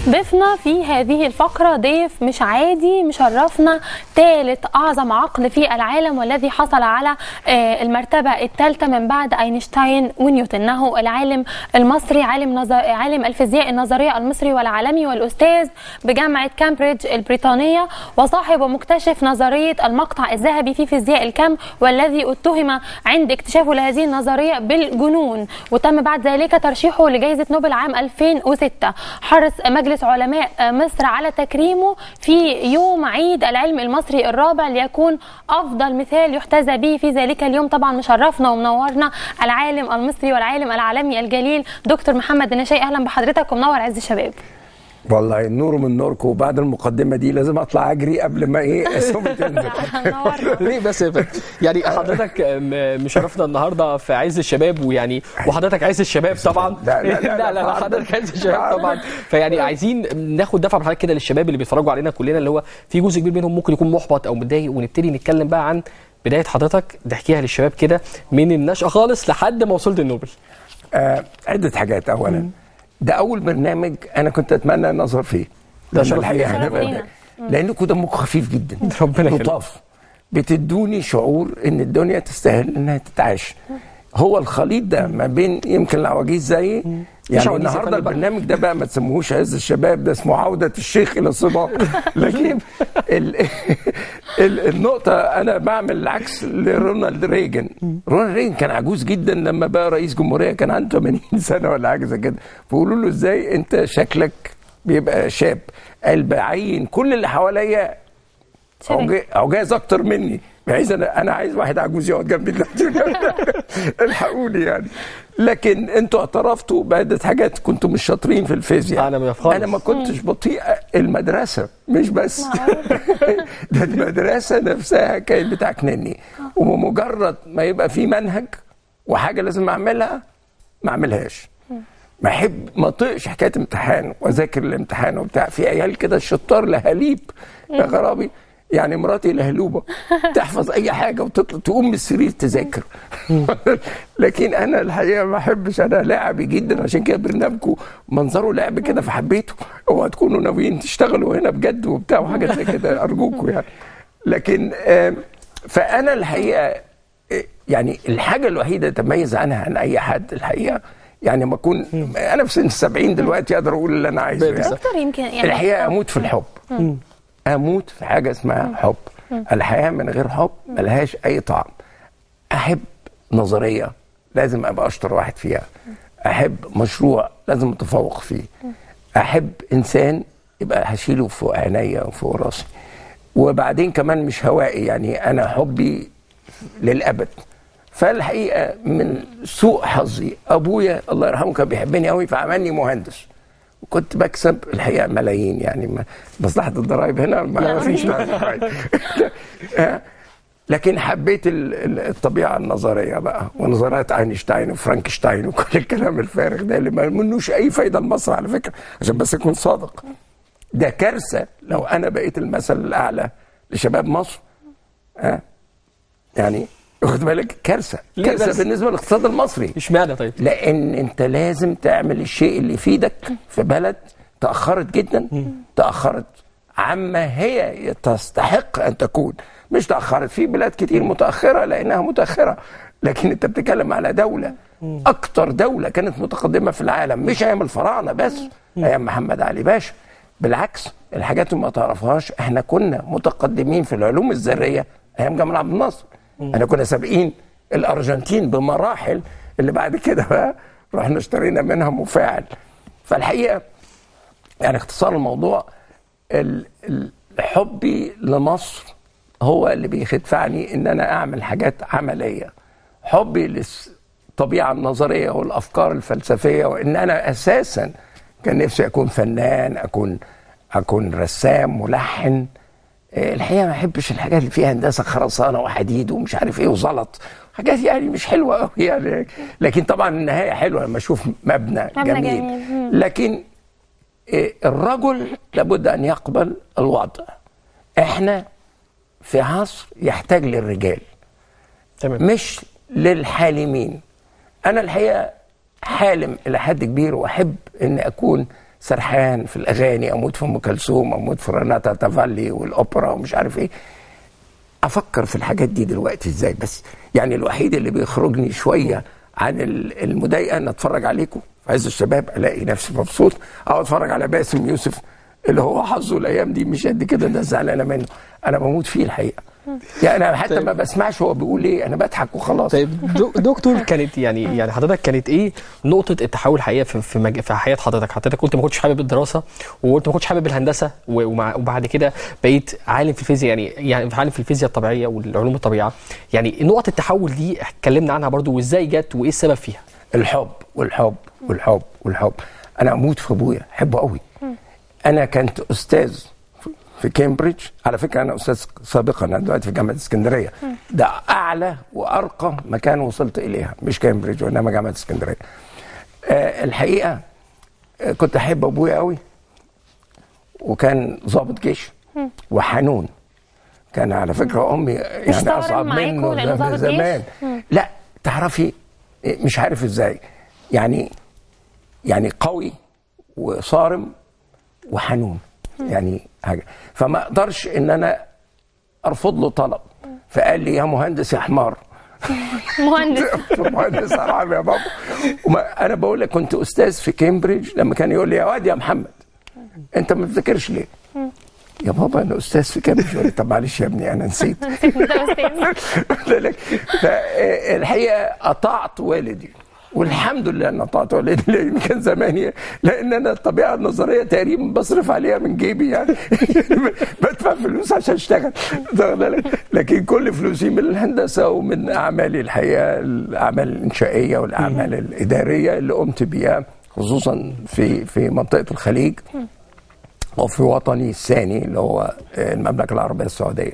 ضيفنا في هذه الفقرة ضيف مش عادي، مشرفنا ثالث أعظم عقل في العالم والذي حصل على المرتبة الثالثة من بعد أينشتاين ونيوتن. إنه العالم المصري، عالم الفيزياء النظرية المصري والعالمي، والأستاذ بجامعة كامبريدج البريطانية، وصاحب ومكتشف نظرية المقطع الذهبي في فيزياء الكم، والذي اتهم عند اكتشافه لهذه النظرية بالجنون، وتم بعد ذلك ترشيحه لجائزة نوبل عام 2006. حرص مجلس علماء مصر على تكريمه في يوم عيد العلم المصري الرابع ليكون أفضل مثال يحتذى به في ذلك اليوم. طبعا مشرفنا ومنورنا العالم المصري والعالم العالمي الجليل دكتور محمد النشائي. أهلا بحضرتك ومنور عز الشباب. والله النور من نوركم. وبعد المقدمه دي لازم اطلع اجري قبل ما اسمي تنزل. ليه بس يعني حضرتك مشرفنا النهارده في عز الشباب، ويعني وحضرتك عز الشباب طبعا. لا حضرتك عز الشباب طبعا. فيعني عايزين ناخد دفعه من حضرتك كده للشباب اللي بيتفرجوا علينا كلنا، اللي هو في جزء كبير منهم ممكن يكون محبط او متضايق، ونبتدي نتكلم بقى عن بدايه حضرتك، تحكيها للشباب كده من النشأة خالص لحد ما وصلت النوبل. عده حاجات. اولا ده اول برنامج انا كنت اتمنى ان اظهر فيه. ده شرف لينا لانكم دمكم خفيف جدا، ربنا يخليك، لطاف، بتدوني شعور ان الدنيا تستاهل انها تتعاش. هو الخليط ده ما بين يمكن العواجيز زي يعني النهارده البرنامج ده بقى ما تسموهوش عز الشباب، ده اسمه عوده الشيخ الى الصباح. لكن النقطه انا بعمل العكس لرونالد ريجن. رونالد ريجن كان عجوز جدا لما بقى رئيس جمهوريه، كان عنده 80 سنه ولا حاجه زي كده، فقولوا له ازاي انت شكلك بيبقى شاب؟ قال بعين كل اللي حواليا عجاز اكتر مني، بحيث انا عايز واحد عجوز يقعد جنبي دلوقتي. الحقوني يعني. لكن انتوا اعترفتوا بعده حاجات، كنتوا مش شاطرين في الفيزياء. انا ما كنتش بطيء المدرسه، مش بس ده المدرسه نفسها كانت بتعكنني. وبمجرد ما يبقى في منهج وحاجه لازم اعملها ما اعملهاش. ما احب ما اطيقش حكايه امتحان واذاكر الامتحان وبتاع. في عيال كده الشطار لهاليب يا غرابي، يعني مراتي لهلوبه تحفظ اي حاجه وتطلع تقوم من السرير تذاكر. لكن انا الحقيقه ما احبش، انا لاعبي جدا، عشان كده برنامجكم منظره لعب كده فحبيته. اوعوا تكونوا ناويين تشتغلوا هنا بجد وبتاع وحاجات زي كده، ارجوكم يعني. لكن فانا الحقيقه يعني الحاجه الوحيده تميز عنها عن اي حد الحقيقه، يعني ما اكون انا في سن 70 دلوقتي اقدر اقول اللي انا عايزه يعني. دكتور يمكن يعني الحقيقه اموت في الحب، اموت في حاجه اسمها حب. الحياه من غير حب ملهاش اي طعم. احب نظريه لازم ابقى اشطر واحد فيها، احب مشروع لازم اتفوق فيه، احب انسان يبقى هشيله فوق عينيا وفوق راسي. وبعدين كمان مش هوائي، يعني انا حبي للابد. فالحقيقه من سوء حظي ابويا الله يرحمه كان بيحبني قوي فعملني مهندس، وكنت بكسب الحقيقه ملايين. يعني مصلحه الضرائب هنا ما فيش. لكن حبيت الطبيعه النظريه بقى، ونظريات اينشتاين وفرانكشتاين وكل الكلام الفارغ ده اللي ما منوش اي فايده لمصر على فكره، عشان بس اكون صادق. ده كارثه لو انا بقيت المثل الاعلى لشباب مصر. يعني واخد بالك؟ كارثه بالنسبه للاقتصاد المصري. اشمعنى طيب؟ لان انت لازم تعمل الشيء اللي يفيدك في بلد تاخرت جدا، تاخرت عما هي تستحق ان تكون. مش تاخرت، في بلاد كتير متاخره لانها متاخره، لكن انت بتتكلم على دوله اكتر دوله كانت متقدمه في العالم، مش ايام الفراعنه بس، ايام محمد علي باشا. بالعكس، الحاجات اللي ما تعرفهاش، احنا كنا متقدمين في العلوم الذريه ايام جمال عبد الناصر. احنا كنا سابقين الارجنتين بمراحل، اللي بعد كده بقى رحنا اشترينا منها مفاعل. فالحقيقه يعني اختصار الموضوع، حبي لمصر هو اللي بيدفعني ان انا اعمل حاجات عمليه. حبي للطبيعه النظريه والافكار الفلسفيه، وان انا اساسا كان نفسي اكون فنان، اكون رسام، ملحن. الحقيقه ما احبش الحاجات اللي فيها هندسه خرسانه وحديد ومش عارف ايه وزلط، حاجات يعني مش حلوه قوي يعني. لكن طبعا النهايه حلوه لما اشوف مبنى جميل. لكن الرجل لابد ان يقبل الوضع. احنا في عصر يحتاج للرجال، تمام، مش للحالمين. انا الحقيقه حالم الى حد كبير، واحب ان اكون سرحان في الاغاني، اموت في ام كلثوم، اموت في رناتا تافالي والاوبرا ومش عارف ايه. افكر في الحاجات دي دلوقتي ازاي؟ بس يعني الوحيد اللي بيخرجني شويه عن المضايقه ان اتفرج عليكم في عز الشباب، الاقي نفسي مبسوط، او اتفرج على باسم يوسف اللي هو حظه الايام دي مش قد كده، الناس زعلانه منه. انا بموت فيه الحقيقه. يعني انا حتى ما بسمعش هو بيقول ايه، انا بضحك وخلاص. طيب دكتور، كانت يعني حضرتك كانت ايه نقطه التحول الحقيقيه في حياه حضرتك؟ حضرتك قلت ما كنتش حابب الدراسه، وقلت ما كنتش حابب الهندسه، وبعد كده بقيت عالم في الفيزياء، يعني عالم في الفيزياء الطبيعيه والعلوم الطبيعه. يعني نقط التحول دي اتكلمنا عنها برضو، وازاي جت وايه السبب فيها؟ الحب والحب والحب والحب. انا اموت في ابويا، احبه قوي. انا كنت استاذ في كامبريدج، على فكره انا استاذ سابقا، انا دلوقتي في جامعه اسكندريه. ده اعلى وارقى مكان وصلت اليها، مش كامبريدج وانما جامعه اسكندريه. الحقيقه كنت احب ابويا قوي، وكان ضابط جيش وحنون. كان على فكره امي يعني اصعب منه زمان. لا تعرفي مش عارف ازاي، يعني قوي وصارم وحنون، يعني حاجه. فما اقدرش ان انا ارفض له طلب. فقال لي يا مهندس يا حمار. مهندس عربي يا بابا. انا بقول لك كنت استاذ في كامبريدج، لما كان يقول لي يا واد يا محمد انت ما بتذاكرش ليه؟ يا بابا انا استاذ في كامبريدج. يقول لي طب معلش يا ابني انا نسيت. الحقيقه قطعت والدي، والحمد لله ان قطعت والدي، لان كان زماني، لان انا الطبيعه النظريه تقريبا بصرف عليها من جيبي، يعني بدفع فلوس عشان اشتغل، لكن كل فلوسي من الهندسه ومن اعمالي الحقيقه، الاعمال الانشائيه والاعمال الاداريه اللي قمت بيها، خصوصا في منطقه الخليج وفي وطني الثاني اللي هو المملكه العربيه السعوديه.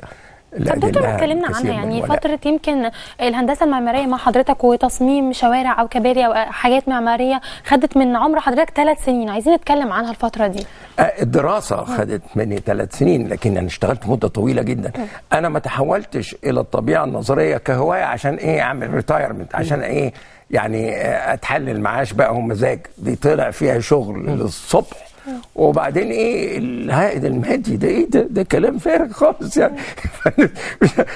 طب دكتور اتكلمنا عنها، يعني فترة يمكن الهندسة المعمارية مع حضرتك وتصميم شوارع أو كباري أو حاجات معمارية خدت من عمر حضرتك 3 سنين، عايزين نتكلم عنها الفترة دي. الدراسة خدت مني 3 سنين، لكن أنا اشتغلت مدة طويلة جدا. أنا ما تحولتش إلى الطبيعة النظرية كهواية عشان إيه أعمل ريتايرمنت، عشان إيه يعني أتحلل معاش بقى ومزاج، دي طلع فيها شغل للصبح. وبعدين ايه العائد المادي ده؟ ايه ده كلام فارغ خالص يعني.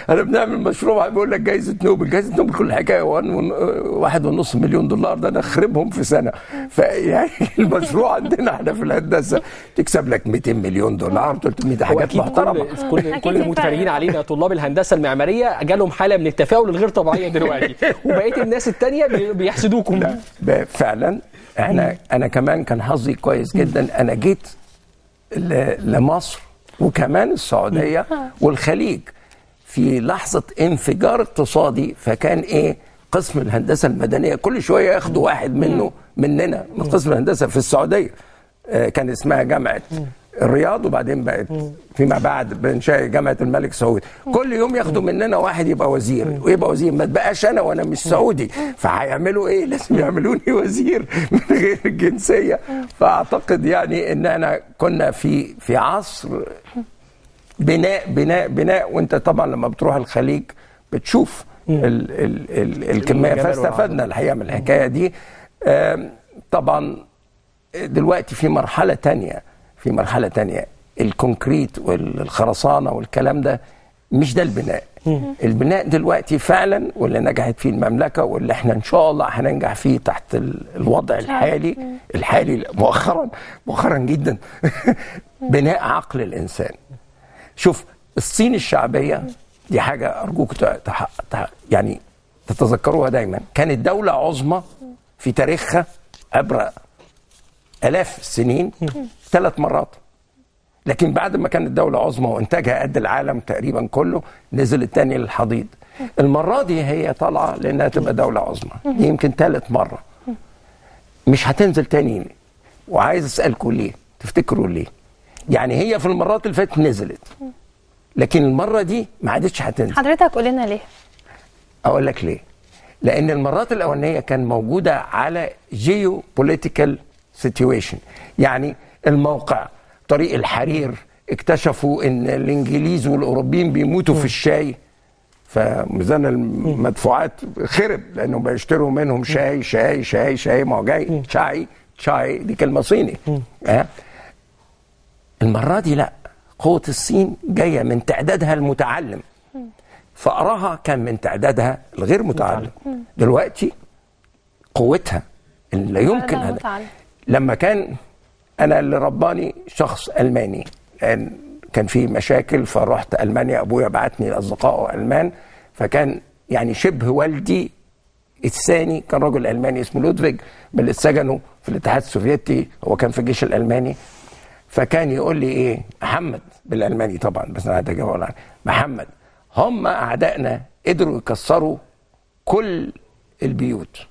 انا بنعمل مشروع بيقول لك جائزه نوبل، جائزه نوبل كل حكايه 1.5 مليون دولار، ده انا اخربهم في سنه. فيعني المشروع عندنا احنا في الهندسه تكسب لك 200 مليون دولار 300 حاجات محترمه. كل المتفرجين علينا طلاب الهندسه المعماريه جالهم حاله من التفاؤل الغير طبيعيه دلوقتي، وبقيه الناس الثانيه بيحسدوكم. فعلا انا كمان كان حظي كويس جدا، انا جيت لمصر وكمان السعوديه والخليج في لحظه انفجار اقتصادي. فكان ايه قسم الهندسه المدنيه كل شويه ياخدوا واحد مننا من قسم الهندسه في السعوديه، كان اسمها جامعه الرياض، وبعدين بقت فيما بعد بانشاء جامعه الملك سعود. كل يوم ياخدوا مننا واحد يبقى وزير، ويبقى وزير ما تبقاش انا وانا مش سعودي، فهيعملوا ايه؟ لازم يعملوني وزير من غير الجنسيه. فاعتقد يعني ان احنا كنا في عصر بناء بناء بناء. وانت طبعا لما بتروح الخليج بتشوف الكميه، فاستفدنا الحقيقه من الحكايه دي. طبعا دلوقتي في مرحله تانية، الكونكريت والخرسانة والكلام ده مش ده البناء. البناء دلوقتي فعلا واللي نجحت فيه المملكة واللي احنا ان شاء الله هننجح فيه تحت الوضع الحالي مؤخرا جدا بناء عقل الإنسان. شوف الصين الشعبية دي حاجة أرجوك يعني تتذكروها دايما، كانت دولة عظمى في تاريخها عبر آلاف السنين 3 مرات، لكن بعد ما كانت دولة عظمى وإنتاجها قد العالم تقريبا كله نزل التاني للحضيض. المرة دي هي طالعة لأنها تبقى دولة عظمى، دي يمكن 3 مرة، مش هتنزل تاني. وعايز أسألكم ليه؟ تفتكروا ليه؟ يعني هي في المرات اللي فاتت نزلت، لكن المرة دي ما عادتش هتنزل. حضرتك قول لنا ليه؟ أقول لك ليه. لأن المرات الأولانية كان موجودة على جيو بوليتيكال سيتويشن، يعني الموقع، طريق الحرير، اكتشفوا ان الانجليز والاوروبيين بيموتوا في الشاي، فميزان المدفوعات خرب لانهم بيشتروا منهم شاي، ما هو جاي تشاي دي كلمه صيني. المره دي لا، قوه الصين جايه من تعدادها المتعلم، فقرها كان من تعدادها الغير متعلم. دلوقتي قوتها اللي لا يمكن هذا. لما كان انا اللي رباني شخص الماني، لان كان في مشاكل فرحت المانيا، ابويا بعتني لاصدقائه المان، فكان يعني شبه والدي الثاني كان رجل الماني اسمه لودفيج من اللي اتسجنوا في الاتحاد السوفيتي، هو كان في الجيش الالماني. فكان يقول لي ايه، محمد بالالماني طبعا بس انا هتجاوب، محمد هم اعدائنا قدروا يكسروا كل البيوت.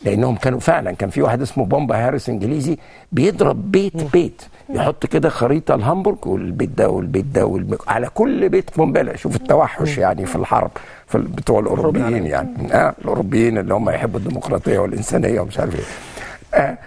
لانهم كانوا فعلا، كان في واحد اسمه بومبا هاريس انجليزي بيضرب بيت بيت، يحط كده خريطه الهامبورج والبيت ده والبيت ده على كل بيت قنبله. شوف التوحش يعني في الحرب بتوع الاوروبيين، يعني الاوروبيين اللي هم يحبوا الديمقراطيه والانسانيه ومش عارف ايه.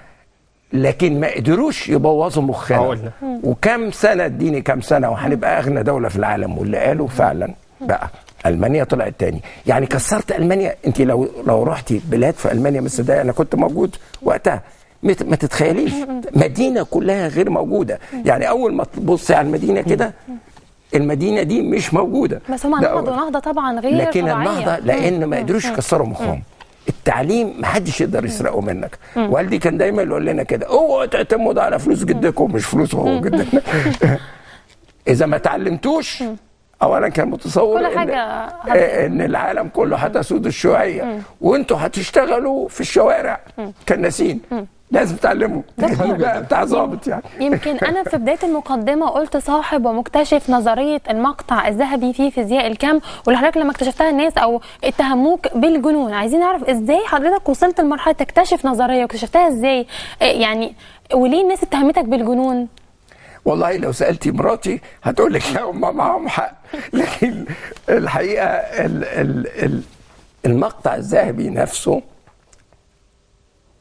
لكن ما قدروش يبوظوا مخنا. وكم سنه، اديني كم سنه وهنبقى اغنى دوله في العالم، واللي قالوا فعلا بقى المانيا طلعت تاني. يعني كسرت المانيا. انت لو رحتي بلاد في المانيا مثل ده، انا كنت موجود وقتها، ما تتخيليش مدينه كلها غير موجوده. يعني اول ما تبصي على المدينه كده، المدينه دي مش موجوده. بس هم نهضوا نهضه طبعا غير لكن طبيعية. النهضه لان ما قدروش يكسروا مخهم. التعليم ما حدش يقدر يسرقه منك. والدي كان دايما يقول لنا كده، اوعوا تعتمدوا على فلوس جدكم، مش فلوس هو جدك. اذا ما تعلمتوش، اولا كان متصور ان العالم كله هتسود الشيوعيه وانتوا هتشتغلوا في الشوارع كناسين. لازم تعلموا بتاع ظابط يعني. يمكن انا في بدايه المقدمه قلت صاحب ومكتشف نظريه المقطع الذهبي في فيزياء الكم، واللي حضرتك لما اكتشفتها الناس او اتهموك بالجنون. عايزين نعرف ازاي حضرتك وصلت لمرحله تكتشف نظريه، واكتشفتها ازاي يعني، وليه الناس اتهمتك بالجنون؟ والله لو سألتي مراتي هتقول لك لا، هم معهم حق. لكن الحقيقة المقطع الذهبي نفسه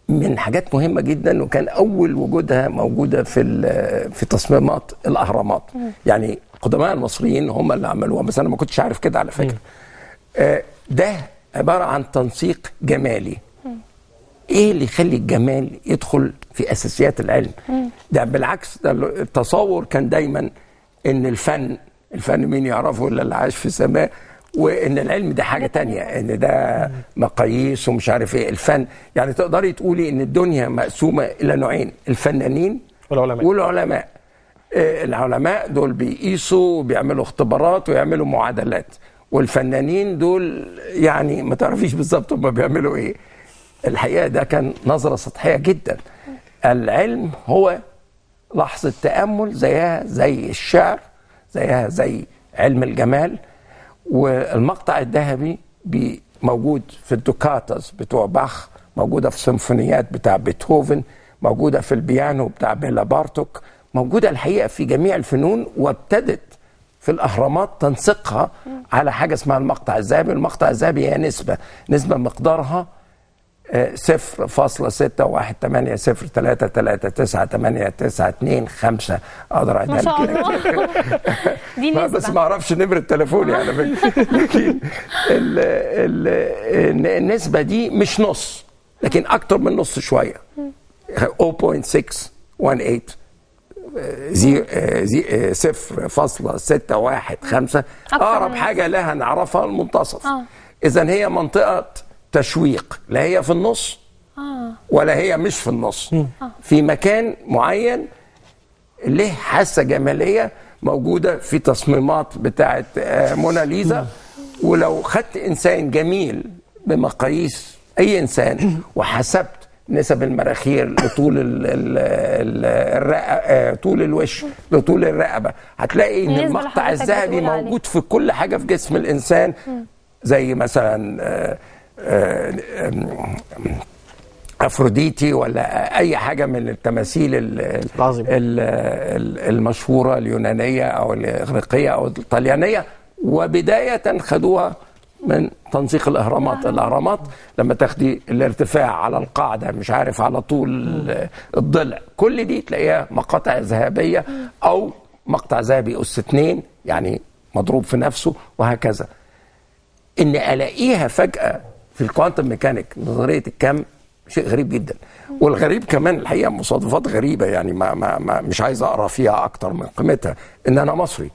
من حاجات مهمة جدا، وكان أول وجودها موجودة في تصميمات الأهرامات. يعني قدماء المصريين هم اللي عملوها، بس أنا ما كنتش عارف كده على فكرة. ده عبارة عن تنسيق جمالي. ايه اللي يخلي الجمال يدخل في اساسيات العلم؟ ده بالعكس، ده التصور كان دايما ان الفن مين يعرفه الا اللي عاش في سماء، وان العلم ده حاجه تانية، ان ده مقاييس ومش عارف ايه. الفن يعني تقدري تقولي ان الدنيا مقسومه الى نوعين، الفنانين والعلماء. العلماء دول بيقيسوا وبيعملوا اختبارات ويعملوا معادلات، والفنانين دول يعني ما تعرفيش بالظبط هم بيعملوا ايه. الحقيقة ده كان نظرة سطحية جدا. العلم هو لحظة تأمل، زيها زي الشعر، زيها زي علم الجمال. والمقطع الذهبي موجود في الدوكاتاز بتوع باخ، موجودة في سيمفونيات بتاع بيتهوفن، موجودة في البيانو بتاع بيلا بارتوك، موجودة الحقيقة في جميع الفنون. وابتدت في الأهرامات تنسقها على حاجة اسمها المقطع الذهبي. المقطع الذهبي هي نسبة مقدارها 0.08033398925. اقدر اعدها ما شاء الله. دي نسبة. بس ما اعرفش نمرة تليفوني على فكرة. لكن النسبة دي مش نص، لكن اكتر من نص شوية. 0.618 0.615 اقرب حاجة لها نعرفها المنتصف. اذا هي منطقة تشويق، لا هي في النص ولا هي مش في النص، في مكان معين له حاسة جمالية موجودة في تصميمات بتاعت موناليزا. ولو خدت إنسان جميل بمقاييس أي إنسان وحسبت نسب المراخير لطول طول الوش لطول الرقبة، هتلاقي إن المقطع الذهبي موجود في كل حاجة في جسم الإنسان. زي مثلا أفروديتي ولا أي حاجة من التماثيل المشهورة اليونانية أو الإغريقية أو الطليانية. وبداية خدوها من تنسيق الأهرامات. الأهرامات لما تاخدي الارتفاع على القاعدة، مش عارف على طول الضلع، كل دي تلاقيها مقاطع ذهبية أو مقطع ذهبي أس 2 يعني مضروب في نفسه، وهكذا. إن ألاقيها فجأة في الكوانتم ميكانيك نظرية الكم شيء غريب جدا. والغريب كمان الحقيقه مصادفات غريبه، يعني ما مش عايز اقرا فيها اكتر من قيمتها، ان انا مصري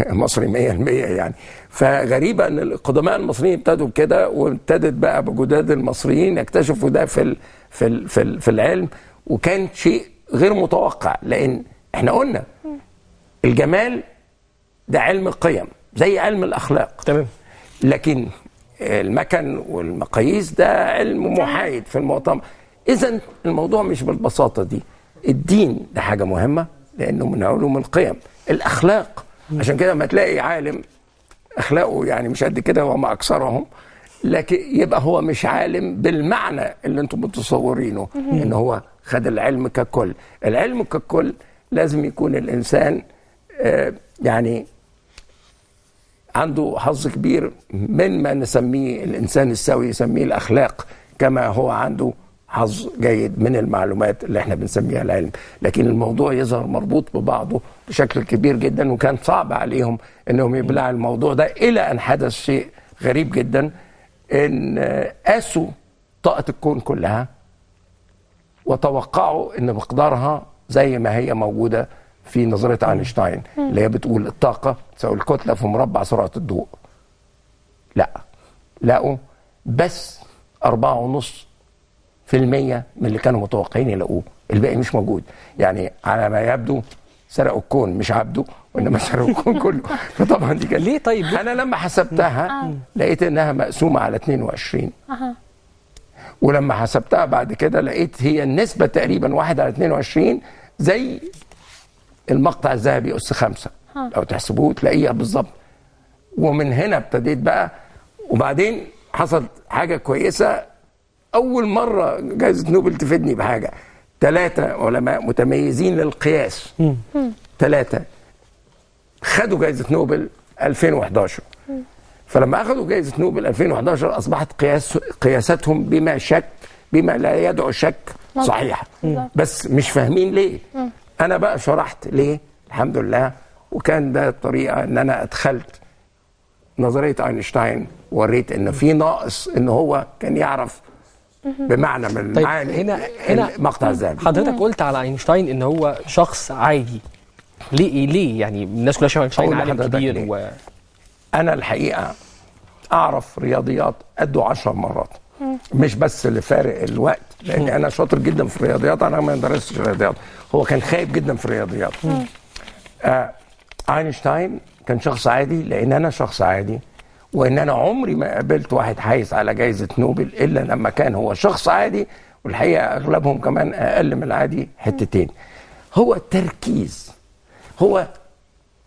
مصري 100% يعني. فغريبه ان القدماء المصريين ابتدوا كده، وابتدت بقى بجداد المصريين يكتشفوا ده في العلم، وكان شيء غير متوقع، لان احنا قلنا الجمال ده علم القيم زي علم الاخلاق. تمام. لكن المكن والمقاييس ده علم محايد في المؤتمر. اذا الموضوع مش بالبساطه دي. الدين ده حاجه مهمه لانه من علوم القيم. الاخلاق عشان كده ما تلاقي عالم اخلاقه يعني مش قد كده وما اكثرهم، لكن يبقى هو مش عالم بالمعنى اللي انتم متصورينه، ان هو خد العلم ككل. العلم ككل لازم يكون الانسان يعني عنده حظ كبير من ما نسميه الانسان السوي، يسميه الاخلاق، كما هو عنده حظ جيد من المعلومات اللي احنا بنسميها العلم. لكن الموضوع يظهر مربوط ببعضه بشكل كبير جدا، وكان صعب عليهم انهم يبلعوا الموضوع ده، الى ان حدث شيء غريب جدا، ان قاسوا طاقة الكون كلها وتوقعوا ان مقدارها زي ما هي موجودة في نظرية اينشتاين اللي هي بتقول الطاقة تساوي الكتلة في مربع سرعة الضوء. لا، لقوا بس 4.5% من اللي كانوا متوقعين يلاقوه، الباقي مش موجود. يعني على ما يبدو سرقوا الكون، مش عبده وانما سرقوا الكون كله. فطبعا دي كانت ليه طيب؟ انا لما حسبتها لقيت انها مقسومه على 22. ولما حسبتها بعد كده لقيت هي النسبه تقريبا 1/22 زي المقطع الذهبي أس 5. لو تحسبوه تلاقيها بالظبط. ومن هنا ابتديت بقى، وبعدين حصلت حاجه كويسه. اول مره جائزه نوبل تفيدني بحاجه. 3 علماء متميزين للقياس، 3 خدوا جائزه نوبل 2011. فلما اخذوا جائزه نوبل 2011 اصبحت قياساتهم بما لا يدعو شك صحيحه، بس مش فاهمين ليه. انا بقى شرحت ليه الحمد لله، وكان ده الطريقه ان انا ادخلت نظريه اينشتاين، وريت ان في ناقص ان هو كان يعرف بمعنى من المعاني. هنا مقطع الذهبي. حضرتك قلت على اينشتاين ان هو شخص عادي. ليه يعني الناس كلها شايفه اينشتاين عالم كبير؟ انا الحقيقه اعرف رياضيات قده 10 مرات، مش بس لفارق الوقت، لان انا شاطر جدا في الرياضيات. انا ما درستش رياضيات، هو كان خايب جدا في الرياضيات. اينشتاين كان شخص عادي لان انا شخص عادي، وان انا عمري ما قابلت واحد حايز على جائزه نوبل الا لما كان هو شخص عادي، والحقيقه اغلبهم كمان اقل من العادي حتتين. هو التركيز، هو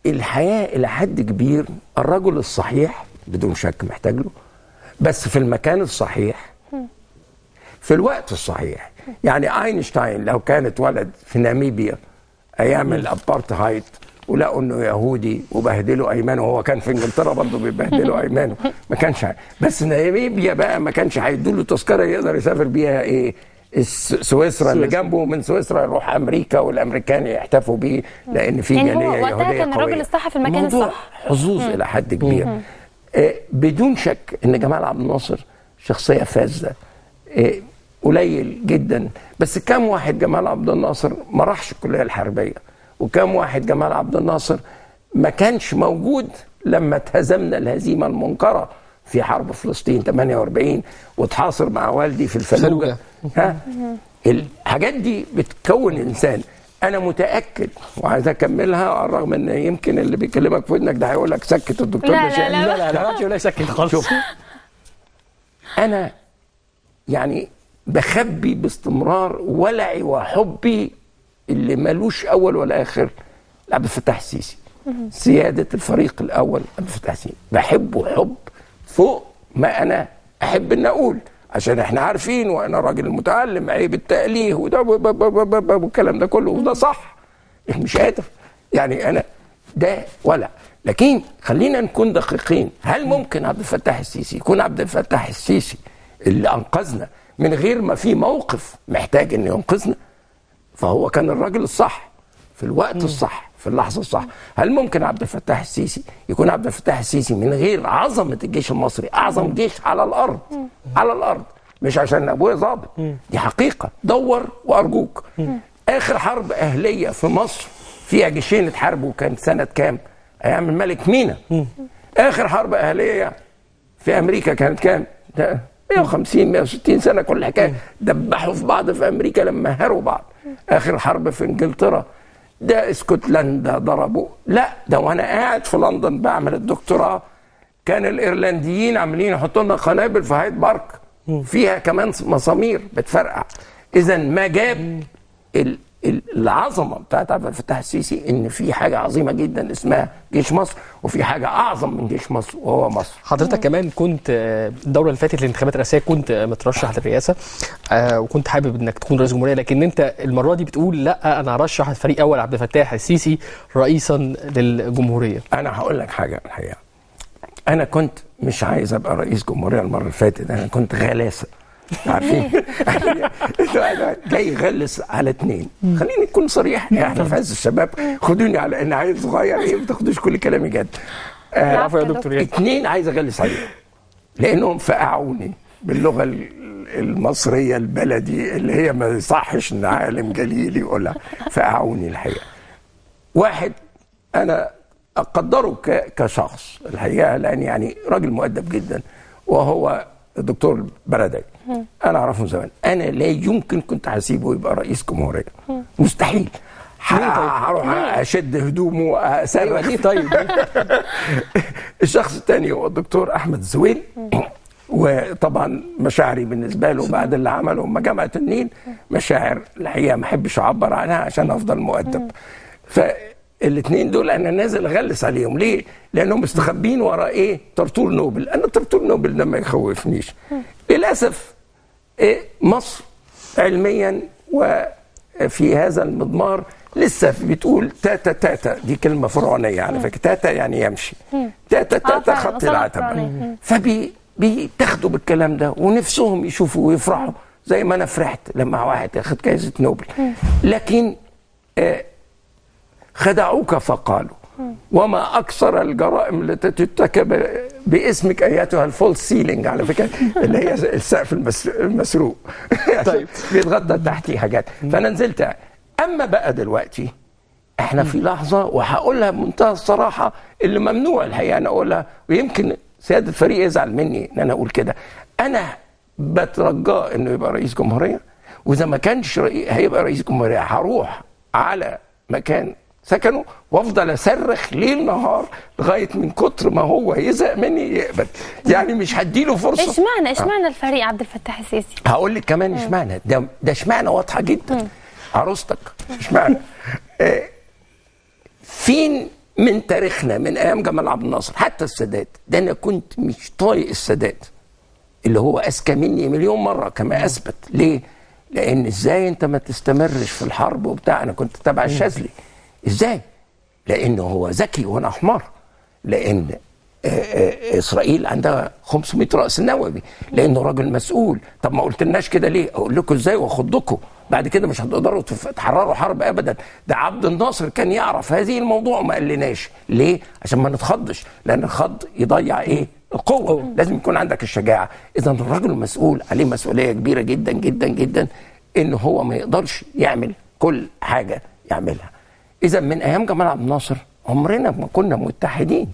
الحياه الى حد كبير. الرجل الصحيح بدون شك محتاج له، بس في المكان الصحيح في الوقت الصحيح. يعني اينشتاين لو كان اتولد في ناميبيا ايام الابارتهايد ولقوا انه يهودي وبهدلوا ايمانه، وهو كان في انجلترا برضه بيبهدلوا ايمانه، ما كانش بس ناميبيا بقى ما كانش هيدوا له تذكره يقدر يسافر بيها ايه سويسرا اللي جنبه، من سويسرا يروح امريكا والامريكان يحتفوا بيه لان في يعني جاليه هو يهوديه وقتها كان الراجل الصح في المكان الصح. حظوظ الى حد كبير. بدون شك ان جمال عبد الناصر شخصيه فذه، قليل جدا، بس كم واحد جمال عبد الناصر ما راحش الكليه الحربيه، وكم واحد جمال عبد الناصر ما كانش موجود لما اتهزمنا الهزيمه المنكره في حرب فلسطين 48 وتحاصر مع والدي في الفلوجه. الحاجات دي بتكون انسان. انا متاكد وعايز اكملها، على الرغم ان يمكن اللي بيكلمك في ودنك ده هيقول لك سكت الدكتور لا لا يقول لك سكت خالص. شوف، انا يعني بخبي باستمرار ولعي وحبي اللي ملوش اول ولا اخر لعبد الفتاح السيسي، سياده الفريق الاول عبد الفتاح السيسي. بحبه حب فوق ما انا احب ان اقول، عشان احنا عارفين وانا راجل متعلم عيب التأليه وده والكلام ده كله، وده صح، مش قادر يعني انا ده ولا. لكن خلينا نكون دقيقين. هل ممكن عبد الفتاح السيسي يكون عبد الفتاح السيسي اللي انقذنا من غير ما في موقف محتاج انه ينقذنا؟ فهو كان الراجل الصح في الوقت الصح في اللحظه الصح. هل ممكن عبد الفتاح السيسي يكون عبد الفتاح السيسي من غير عظمه الجيش المصري، اعظم جيش على الارض، على الارض مش عشان ابويا ضابط، دي حقيقه، دور وارجوك. اخر حرب اهليه في مصر فيها جيشين اتحاربوا كان سنه كام؟ ايام الملك مينا. اخر حرب اهليه في امريكا كانت كام؟ 150 160 سنه كل حكايه، دبحوا في بعض في امريكا لما هروا بعض. اخر حرب في انجلترا ده اسكتلندا ضربوا. لا ده وانا قاعد في لندن بعمل الدكتوراه كان الايرلنديين عاملين يحطوا لنا قنابل في هايد بارك فيها كمان مسامير بتفرقع. اذا ما جاب العظمه بتاعت عبد الفتاح السيسي ان في حاجه عظيمه جدا اسمها جيش مصر، وفي حاجه اعظم من جيش مصر وهو مصر. حضرتك كمان كنت الدوره اللي فاتت الانتخابات الرئاسيه كنت مترشح للرئاسه، وكنت حابب انك تكون رئيس جمهوريه، لكن انت المره دي بتقول لا انا هرشح الفريق اول عبد الفتاح السيسي رئيسا للجمهوريه. انا هقول لك حاجه الحقيقه، انا كنت مش عايز ابقى رئيس جمهوريه المره اللي فاتت، انا كنت غلاسه عارفين جاي يغلس على اتنين. خليني اكون صريح، احنا في عز الشباب، خدوني على ان عيل صغير، ايه ما تاخدوش كل كلامي جد. عفوا يا دكتور. اتنين عايز اغلس عليهم لانهم فقعوني باللغه المصريه البلدي اللي هي ما يصحش ان عالم جليل يقولها، فقعوني الحقيقه. واحد انا اقدره كشخص الحقيقه لان يعني راجل مؤدب جدا، وهو الدكتور بردعي. انا اعرفه من زمان، انا لا يمكن كنت هسيبه يبقى رئيس جمهوريه، مستحيل. هروح اشد هدومه اسرح. ليه طيب؟ الشخص الثاني هو الدكتور احمد زويل، وطبعا مشاعري بالنسبه له بعد اللي عمله هم جامعه النيل مشاعر الحقيقه ما احبش اعبر عنها عشان افضل مؤدب. فالاثنين دول انا نازل اغلس عليهم. ليه؟ لانهم مستخبين ورا ايه؟ طرطور نوبل. انا طرطور نوبل ده ما يخوفنيش. للاسف مصر علميا وفي هذا المضمار لسه بتقول تاتا تاتا، دي كلمه فرعونيه على فكره، تاتا يعني يمشي، تاتا تاتا خط العتبه. فبيتاخدوا بالكلام ده ونفسهم يشوفوا ويفرحوا زي ما انا فرحت لما واحد ياخد جائزه نوبل. لكن خدعوك فقالوا وما اكثر الجرائم التي ترتكب باسمك ايتها الفول سيلينج، على فكره اللي هي السقف المسروق. طيب بيتغطى تحتيه حاجات. فانا نزلت. اما بقى دلوقتي احنا في لحظه وهقولها بمنتهى الصراحه اللي ممنوع الحقيقه انا اقولها، ويمكن سياده الفريق يزعل مني ان انا اقول كده. انا بترجاه انه يبقى رئيس جمهوريه، واذا ما كانش هيبقى رئيس جمهوريه هروح على مكان سكنه وافضل اصرخ ليل نهار لغايه من كتر ما هو يزهق مني يقبل. يعني مش هديله فرصه. اشمعنى الفريق عبد الفتاح السيسي؟ هقول لك كمان اشمعنى. ده اشمعنى واضحه جدا. عروستك اشمعنى؟ فين من تاريخنا من ايام جمال عبد الناصر حتى السادات، ده انا كنت مش طايق السادات اللي هو اذكى مني مليون مره كما اثبت. ليه؟ لان ازاي انت ما تستمرش في الحرب وبتاع. انا كنت تبع الشاذلي. ازاي؟ لانه هو ذكي وانا حمار. لان اسرائيل عندها 500 راس نووي، لانه راجل مسؤول. طب ما قلتلناش كده ليه؟ اقول لكم ازاي واخدكم بعد كده مش هتقدروا تحرروا حرب ابدا. ده عبد الناصر كان يعرف هذه الموضوع وما قالناش. ليه؟ عشان ما نتخضش، لان الخض يضيع ايه؟ القوه. لازم يكون عندك الشجاعه. اذا الرجل المسؤول عليه مسؤوليه كبيره جدا جدا جدا، ان هو ما يقدرش يعمل كل حاجه يعملها. اذا من ايام جمال عبد الناصر عمرنا ما كنا متحدين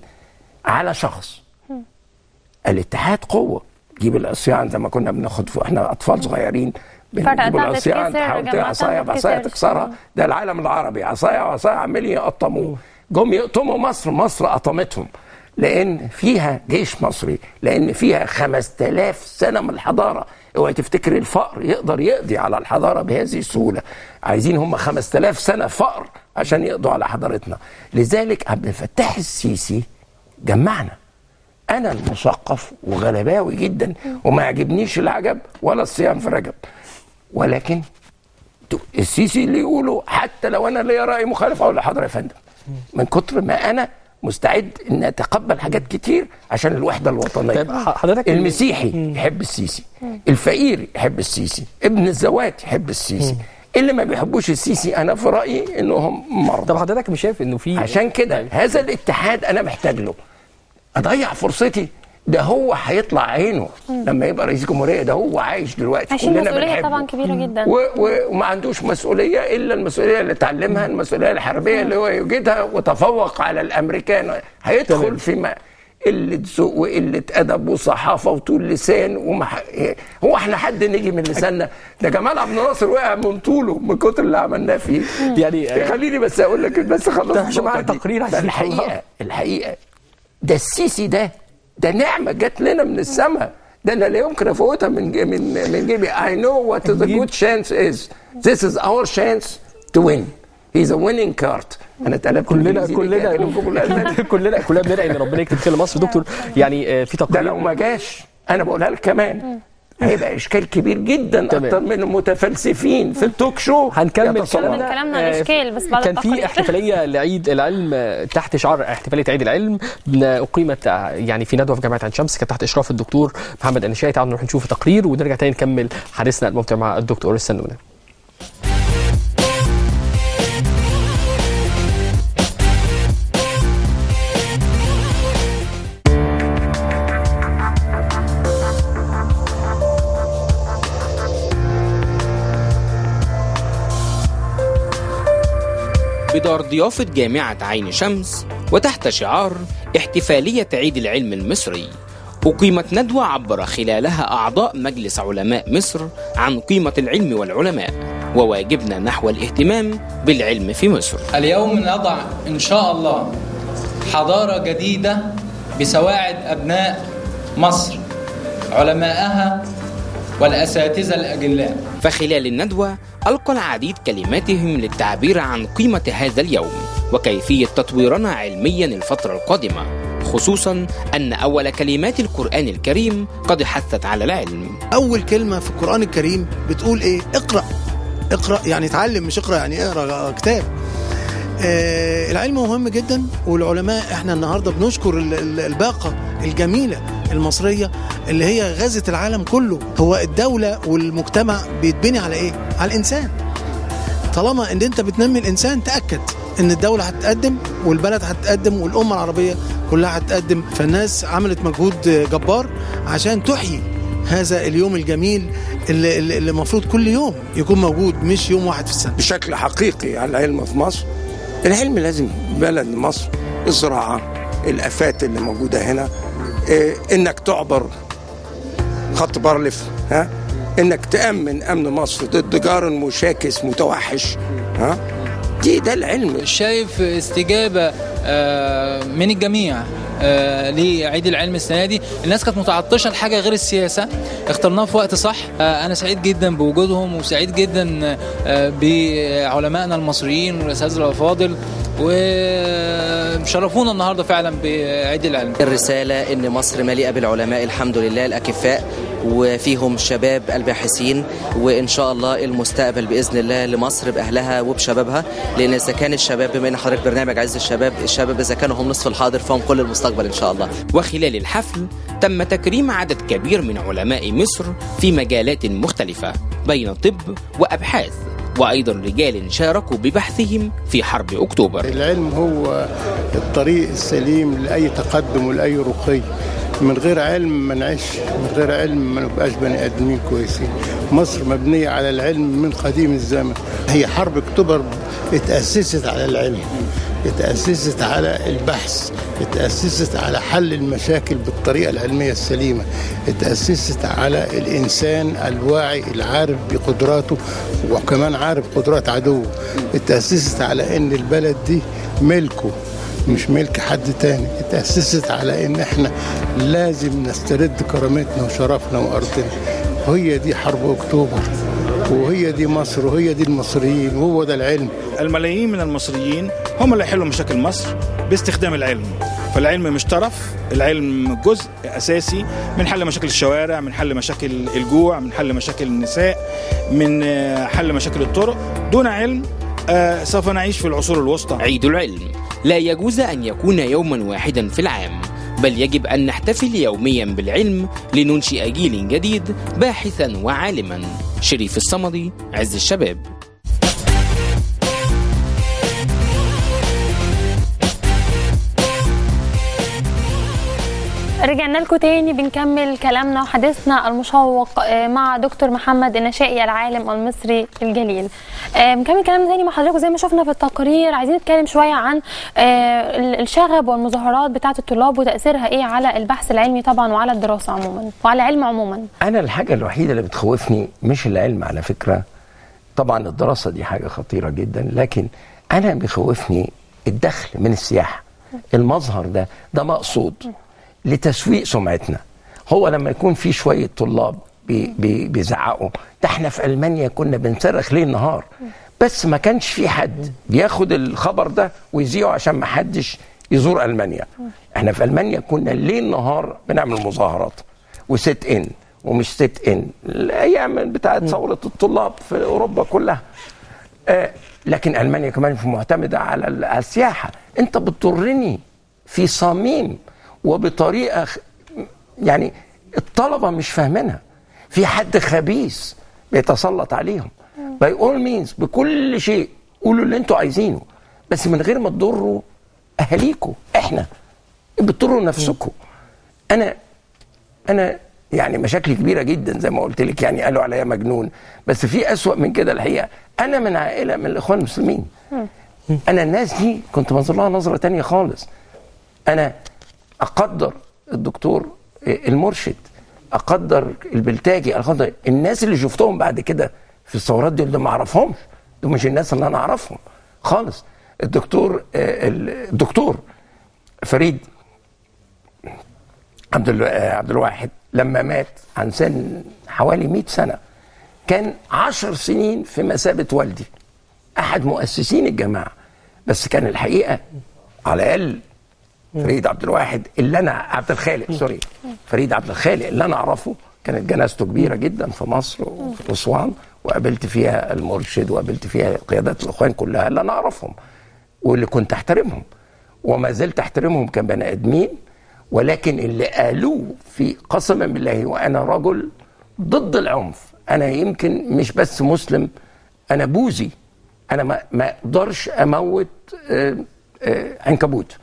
على شخص. الاتحاد قوه. جيب العصيان زي ما كنا بناخد احنا اطفال صغيرين، بنجيب العصيان تحاول عصايه بعصايه تكسرها. ده العالم العربي عصايه وعصايه عمالين يقطموه. جم يقطموا مصر، مصر قطمتهم لان فيها جيش مصري، لان فيها 5000 سنه من الحضاره. اوعي تفتكر الفقر يقدر يقضي على الحضاره بهذه السهوله. عايزين هم 5000 سنه فقر عشان يقضوا على حضارتنا. لذلك عبد الفتاح السيسي جمعنا. انا المثقف وغلباوي جدا وما يعجبنيش العجب ولا الصيام في رجب، ولكن السيسي اللي يقوله حتى لو انا ليا راي مخالف اقول لحضرتك يا فندم، من كتر ما انا مستعد ان اتقبل حاجات كتير عشان الوحده الوطنيه. طيب حضرتك المسيحي يحب السيسي، الفقير يحب السيسي، ابن الزوات يحب السيسي. اللي ما بيحبوش السيسي انا في رايي انهم مرضى. طب حضرتك مش شايف انه في عشان كده هذا الاتحاد انا محتاج له. اضيع فرصتي ده هو هيطلع عينه لما يبقى رئيس جمهوريه، ده هو عايش دلوقتي عايشين كلنا مسؤوليه بنحبه. طبعا كبيره جدا، وما عندوش مسؤوليه الا المسؤوليه اللي اتعلمها، المسؤوليه الحربيه اللي هو يوجدها، وتفوق على الامريكان. هيدخل في قله ذوق وقله ادب وصحافه وطول لسان هو احنا حد نيجي من لساننا؟ ده جمال عبد الناصر وقع من طوله من كتر اللي عملناه فيه. يعني خليني بس اقول لك، بس خلصت معايا تقرير. الحقيقه ده السيسي ده نعمه جت لنا من السماء، ده انا لا يمكن افوتها من جيبي. I know what the good chance is. This is our chance to win. He's a winning card. انا اتقلبت كلنا بندعي ان ربنا يكتب خير لمصر. دكتور يعني في تقرير، ده لو ما جاش انا بقولها لك كمان هيبقى اشكال كبير جدا اكتر من المتفلسفين في التوك شو. هنكمل كلامنا الاشكال بس بعد كان في احتفاليه لعيد العلم تحت شعار احتفاليه عيد العلم اقيمت يعني في ندوه في جامعه عين شمس، كانت تحت اشراف الدكتور محمد النشاي. تعالوا نروح نشوف التقرير ونرجع تاني نكمل حديثنا الممتع مع الدكتور السنونة. بدار ضيافة جامعة عين شمس وتحت شعار احتفالية عيد العلم المصري، أقيمت ندوة عبر خلالها أعضاء مجلس علماء مصر عن قيمة العلم والعلماء وواجبنا نحو الاهتمام بالعلم في مصر. اليوم نضع إن شاء الله حضارة جديدة بسواعد أبناء مصر، علماءها والأساتذة الأجلاء. فخلال الندوة ألقى العديد كلماتهم للتعبير عن قيمة هذا اليوم وكيفية تطويرنا علميا الفترة القادمة، خصوصا أن أول كلمات القرآن الكريم قد حثت على العلم. أول كلمة في القرآن الكريم بتقول إيه؟ اقرأ. اقرأ يعني اتعلم، مش اقرأ يعني اقرأ كتاب. العلم مهم جدا، والعلماء احنا النهاردة بنشكر الباقة الجميلة المصرية اللي هي غزت العالم كله. هو الدولة والمجتمع بيتبني على ايه؟ على الإنسان. طالما ان انت بتنمي الإنسان تأكد ان الدولة هتتقدم والبلد هتتقدم والأمة العربية كلها هتتقدم. فالناس عملت مجهود جبار عشان تحيي هذا اليوم الجميل اللي المفروض كل يوم يكون موجود، مش يوم واحد في السنة. بشكل حقيقي على العلم في مصر. العلم لازم بلد مصر، الزراعة، الآفات اللي موجودة هنا، انك تعبر خط بارليف، انك تأمن امن مصر ضد جار مشاكس متوحش، ده العلم. شايف استجابة من الجميع لعيد العلم السنة دي. الناس كانت متعطشة لحاجة غير السياسة، اخترناها في وقت صح. أنا سعيد جدا بوجودهم وسعيد جدا بعلمائنا المصريين والأساتذة الأفاضل، وشرفونا النهارده فعلا بعيد العلم. الرسالة إن مصر مليئة بالعلماء الحمد لله الأكفاء، وفيهم شباب الباحثين، وإن شاء الله المستقبل بإذن الله لمصر بأهلها وبشبابها. لأن إذا كان الشباب، بما إن حضرتك برنامج عز الشباب إذا كانوا هم نصف الحاضر فهم كل المستقبل إن شاء الله. وخلال الحفل تم تكريم عدد كبير من علماء مصر في مجالات مختلفة بين طب وأبحاث، وأيضا رجال شاركوا ببحثهم في حرب أكتوبر. العلم هو الطريق السليم لأي تقدم ولأي رقي. من غير علم ما نعيش، من غير علم ما نبقاش بني آدمين كويسين. مصر مبنية على العلم من قديم الزمن. هي حرب أكتوبر اتأسست على العلم، اتأسست على البحث، اتأسست على حل المشاكل بالطريقة العلمية السليمة، اتأسست على الإنسان الواعي العارف بقدراته وكمان عارف قدرات عدوه، اتأسست على إن البلد دي ملكه مش ملك حد تاني، اتأسست على إن إحنا لازم نسترد كرامتنا وشرفنا وأرضنا. وهي دي حرب أكتوبر، وهي دي مصر، وهي دي المصريين، وهو ده العلم. الملايين من المصريين هم اللي يحلوا مشاكل مصر باستخدام العلم. فالعلم مش طرف، العلم جزء أساسي من حل مشاكل الشوارع، من حل مشاكل الجوع، من حل مشاكل النساء، من حل مشاكل الطرق. دون علم سوف نعيش في العصور الوسطى. عيد العلم لا يجوز أن يكون يوما واحدا في العام، بل يجب أن نحتفل يوميا بالعلم لننشئ جيل جديد باحثا وعالما. شريف الصمدي، عز الشباب. رجعنا لكم تاني بنكمل كلامنا وحديثنا المشوق مع دكتور محمد النشائي العالم المصري الجليل. بنكمل كلامنا تاني مع حضراتكم زي ما شفنا في التقرير. عايزين نتكلم شويه عن الشغب والمظاهرات بتاعه الطلاب وتاثيرها ايه على البحث العلمي طبعا وعلى الدراسه عموما وعلى العلم عموما. انا الحاجه الوحيده اللي بتخوفني مش العلم على فكره، طبعا الدراسه دي حاجه خطيره جدا، لكن انا بيخوفني الدخل من السياحه. المظهر ده مقصود لتسويق سمعتنا. هو لما يكون في شويه طلاب بيزعقوا، ده احنا في المانيا كنا بنصرخ ليل نهار، بس ما كانش في حد بياخد الخبر ده ويذيعه عشان ما حدش يزور المانيا. احنا في المانيا كنا ليل نهار بنعمل مظاهرات وست ان ومش ست ان، الايام بتاعت ثوره الطلاب في اوروبا كلها. لكن المانيا كمان معتمده على السياحه. انت بتضرني في صميم وبطريقه يعني الطلبه مش فاهمينها. في حد خبيث بيتسلط عليهم. باي اول مينز، بكل شيء قولوا اللي انتوا عايزينه، بس من غير ما تضروا اهاليكم. احنا بتضروا نفسكم. انا يعني مشاكل كبيره جدا زي ما قلت لك، يعني قالوا عليا مجنون، بس في اسوأ من كده الحقيقه. انا من عائله من الاخوان المسلمين. انا الناس دي كنت بنظر لها نظره تانية خالص. انا اقدر الدكتور المرشد، اقدر البلتاجي، اقدر الناس اللي شفتهم بعد كده في الثورات دي، اللي ما اعرفهمش، دول مش الناس اللي انا اعرفهم خالص. الدكتور فريد عبد الواحد لما مات عن سن حوالي 100 سنه كان 10 سنين في مثابه والدي، احد مؤسسين الجماعه. بس كان الحقيقه على الاقل فريد عبد الواحد اللي انا عبد الخالق سوري فريد عبد الخالق اللي انا اعرفه، كانت جنازته كبيره جدا في مصر وفي اسوان، وقابلت فيها المرشد وقابلت فيها قيادات الاخوان كلها اللي انا اعرفهم واللي كنت احترمهم وما زلت احترمهم كبني ادمين. ولكن اللي قالوه في قسما بالله وانا رجل ضد العنف، انا يمكن مش بس مسلم، انا بوذي، انا ما اقدرش اموت عنكبوت.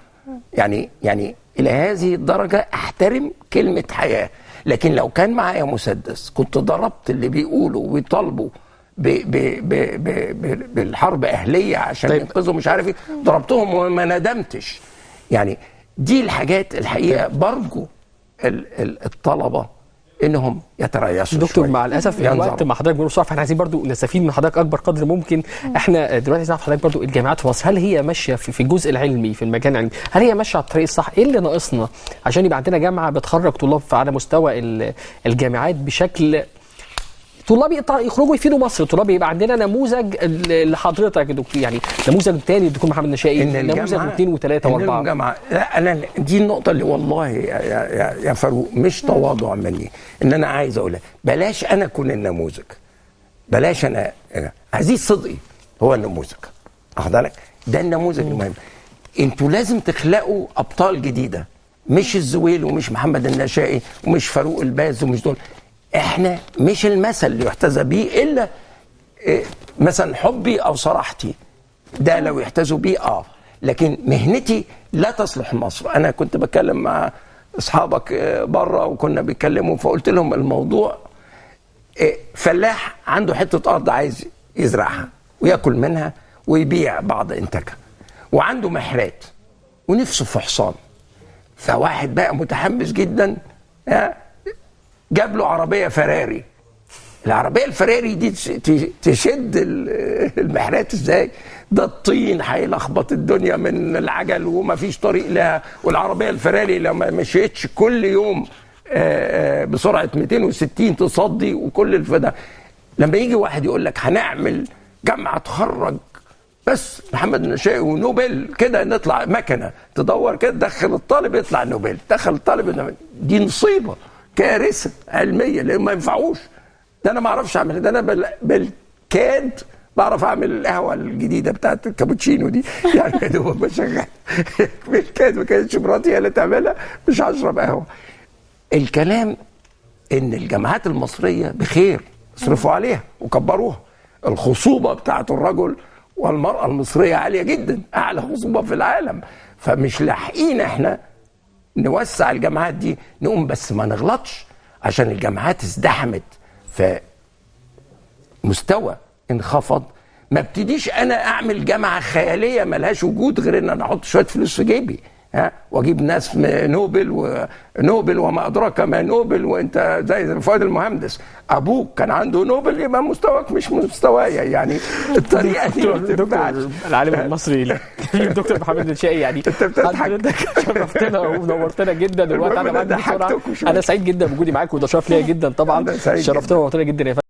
يعني الى هذه الدرجه احترم كلمه حياه. لكن لو كان معايا مسدس كنت ضربت اللي بيقولوا ويطالبوا بالحرب اهليه عشان ينقذوا مش عارف ايه، ضربتهم وما ندمتش. يعني دي الحاجات الحقيقه برجو الطلبه انهم يتريثوا. دكتور مع الاسف الوقت مع حضرتك بنقول فاحنا عايزين برضو نستفيد من حضرتك اكبر قدر ممكن. احنا دلوقتي عايزين نعرف حضرتك برضو الجامعات في مصر هل هي ماشيه في الجزء العلمي في المجال العلمي، هل هي ماشيه على الطريق الصح؟ ايه اللي ناقصنا عشان يبقى عندنا جامعه بتخرج طلاب على مستوى الجامعات بشكل طلاب يخرجوا يفيدوا مصر، طلاب يبقى عندنا نموذج لحضرتك يا دكتور، يعني نموذج تاني الدكتور محمد النشائي، نموذج واثنين وثلاثه واربعه. الجامعه لا، انا دي النقطه اللي والله يا فاروق مش تواضع مني ان انا عايز اقولها. بلاش انا اكون النموذج، بلاش انا عزيز صدقي هو النموذج، واخد بالك؟ ده النموذج المهم. انتوا لازم تخلقوا ابطال جديده، مش الزويل ومش محمد النشائي ومش فاروق الباز ومش دول. احنا مش المثل اللي يحتذى بيه الا مثلا حبي او صراحتي، ده لو يحتذوا بيه لكن مهنتي لا تصلح مصر. انا كنت بتكلم مع اصحابك بره وكنا بيتكلموا، فقلت لهم الموضوع فلاح عنده حته ارض عايز يزرعها وياكل منها ويبيع بعض انتاجها، وعنده محرات ونفسه في حصان. فواحد بقى متحمس جدا جاب له عربيه فراري. العربيه الفراري دي تشد المحرات ازاي؟ ده الطين هيلخبط الدنيا من العجل ومفيش طريق لها، والعربيه الفراري لو ما مشيتش كل يوم بسرعه 260 تصدي وكل الفدا. لما يجي واحد يقول لك هنعمل جامعه تخرج بس محمد النشائي ونوبل كده، نطلع مكنه تدور كده تدخل الطالب يطلع نوبل، دخل الطالب، دي نصيبه كارثه علميه لان ما ينفعوش. ده انا ما اعرفش اعمل ده، انا بالكاد بعرف اعمل القهوه الجديده بتاعت الكابوتشينو دي، يعني يا دوب بشغل بالكاد. ما كانتش مراتي هي اللي تعملها، مش هشرب قهوه. الكلام ان الجامعات المصريه بخير، اصرفوا عليها وكبروها. الخصوبه بتاعت الرجل والمراه المصريه عاليه جدا، اعلى خصوبه في العالم. فمش لاحقين احنا نوسع الجامعات دي نقوم، بس ما نغلطش عشان الجامعات ازدحمت فمستوى انخفض. ما ابتديش انا اعمل جامعه خياليه ملهاش وجود غير ان انا احط شويه فلوس في جيبي واجيب ناس نوبل وما ادراك ما نوبل، وانت زي فؤاد المهندس ابوك كان عنده نوبل يبقى مستواك مش مستوايا. يعني الطريقه دي دكتور العالم المصري الدكتور محمد الشقي، يعني حضرتك شرفتنا ونورتنا جدا. الوقت انا معاك بسرعه. انا سعيد جدا بوجودي معاك وده شرف ليا جدا طبعا. شرفتنا ونورتنا جدا يا فندم.